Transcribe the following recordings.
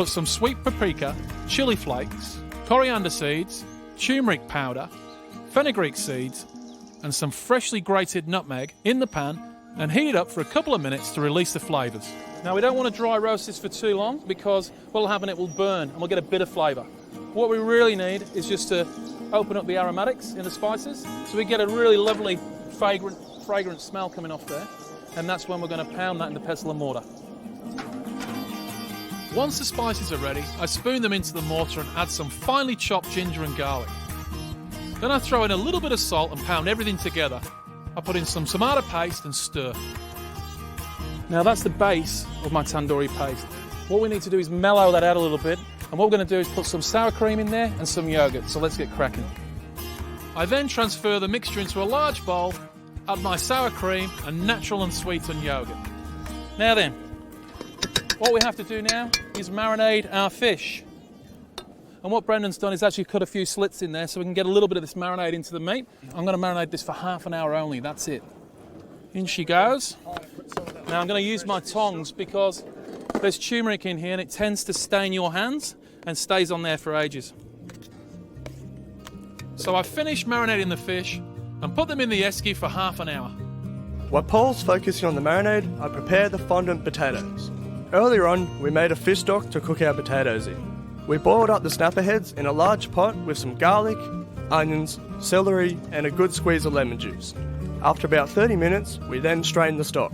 Put some sweet paprika, chili flakes, coriander seeds, turmeric powder, fenugreek seeds, and some freshly grated nutmeg in the pan and heat it up for a couple of minutes to release the flavours. Now we don't want to dry roast this for too long because what will happen, it will burn and we'll get a bit of flavour. What we really need is just to open up the aromatics in the spices so we get a really lovely fragrant smell coming off there, and that's when we're going to pound that in the pestle and mortar. Once the spices are ready, I spoon them into the mortar and add some finely chopped ginger and garlic. Then I throw in a little bit of salt and pound everything together. I put in some tomato paste and stir. Now that's the base of my tandoori paste. What we need to do is mellow that out a little bit, and what we're going to do is put some sour cream in there and some yogurt, so let's get cracking. I then transfer the mixture into a large bowl, add my sour cream and natural and sweetened yogurt. Now then, what we have to do now is marinate our fish. And what Brendan's done is actually cut a few slits in there so we can get a little bit of this marinade into the meat. I'm going to marinate this for half an hour only, that's it. In she goes. Now I'm going to use my tongs because there's turmeric in here and it tends to stain your hands and stays on there for ages. So I finished marinating the fish and put them in the esky for half an hour. While Paul's focusing on the marinade, I prepare the fondant potatoes. Earlier on, we made a fish stock to cook our potatoes in. We boiled up the snapper heads in a large pot with some garlic, onions, celery and a good squeeze of lemon juice. After about 30 minutes, we then strain the stock.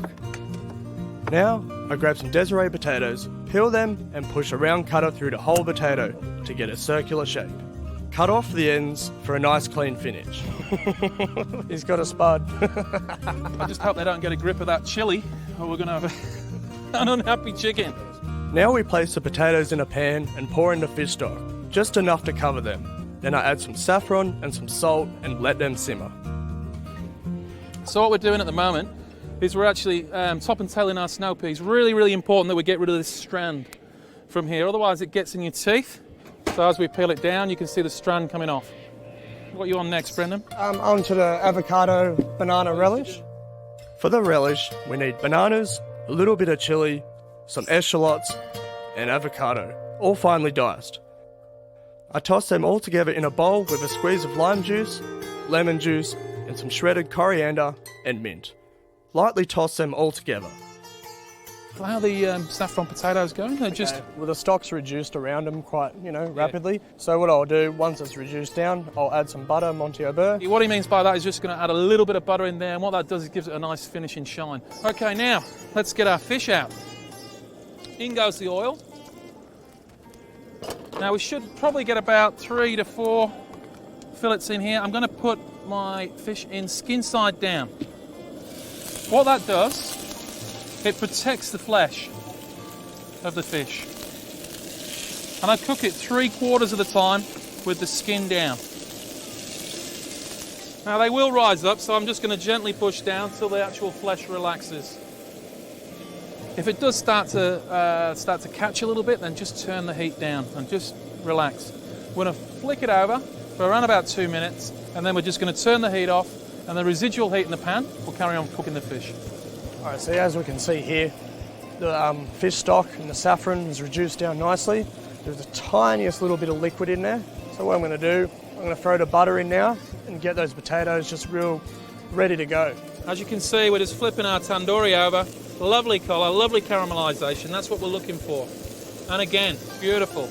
Now, I grab some Desiree potatoes, peel them and push a round cutter through the whole potato to get a circular shape. Cut off the ends for a nice clean finish. He's got a spud. I just hope they don't get a grip of that chilli or we're going to have an unhappy chicken. Now we place the potatoes in a pan and pour in the fish stock, just enough to cover them. Then I add some saffron and some salt and let them simmer. So what we're doing at the moment is we're actually top and tailing our snow peas. Really, really important that we get rid of this strand from here, otherwise it gets in your teeth. So as we peel it down, you can see the strand coming off. What are you on next, Brendan? Onto the avocado banana relish. For the relish, we need bananas, a little bit of chili, some eschalots, and avocado, all finely diced. I toss them all together in a bowl with a squeeze of lime juice, lemon juice, and some shredded coriander and mint. Lightly toss them all together. How are the saffron potatoes going? They're just... Well, the stock's reduced around them quite, rapidly. So what I'll do, once it's reduced down, I'll add some butter, Monty au beurre. What he means by that is just going to add a little bit of butter in there, and what that does is gives it a nice finishing shine. Okay, now, let's get our fish out. In goes the oil. Now we should probably get about 3 to 4 fillets in here. I'm going to put my fish in skin side down. What that does, it protects the flesh of the fish. And I cook it 3/4 of the time with the skin down. Now they will rise up, so I'm just going to gently push down till the actual flesh relaxes. If it does start to catch a little bit, then just turn the heat down and just relax. We're going to flick it over for around about 2 minutes, and then we're just going to turn the heat off, and the residual heat in the pan will carry on cooking the fish. All right, so as we can see here, the fish stock and the saffron is reduced down nicely. There's the tiniest little bit of liquid in there. So what I'm going to do, I'm going to throw the butter in now and get those potatoes just real ready to go. As you can see, we're just flipping our tandoori over. Lovely colour, lovely caramelisation. That's what we're looking for. And again, beautiful.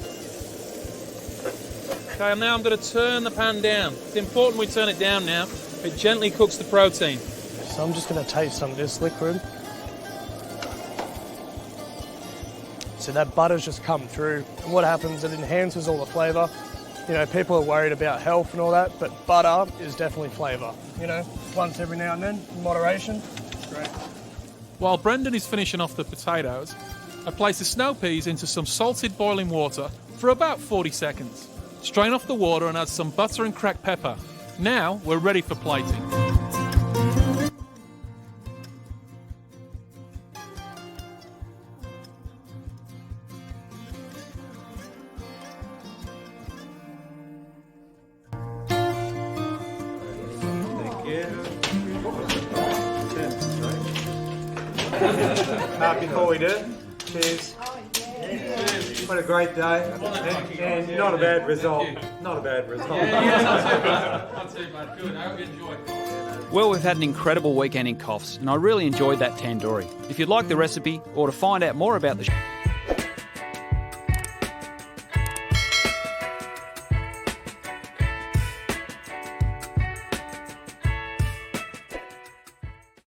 Okay, and now I'm going to turn the pan down. It's important we turn it down now. It gently cooks the protein. So I'm just going to taste some of this liquid. So that butter's just come through. And what happens, it enhances all the flavour. People are worried about health and all that, but butter is definitely flavour. Once every now and then, in moderation. Great. While Brendan is finishing off the potatoes, I place the snow peas into some salted boiling water for about 40 seconds. Strain off the water and add some butter and cracked pepper. Now we're ready for plating. Before we do, cheers. What a great day. And not a bad result. Not a bad result. Yeah, not too bad. Not too bad. Good. I hope you enjoyed. Well, we've had an incredible weekend in Coffs, and I really enjoyed that tandoori. If you'd like the recipe or to find out more about the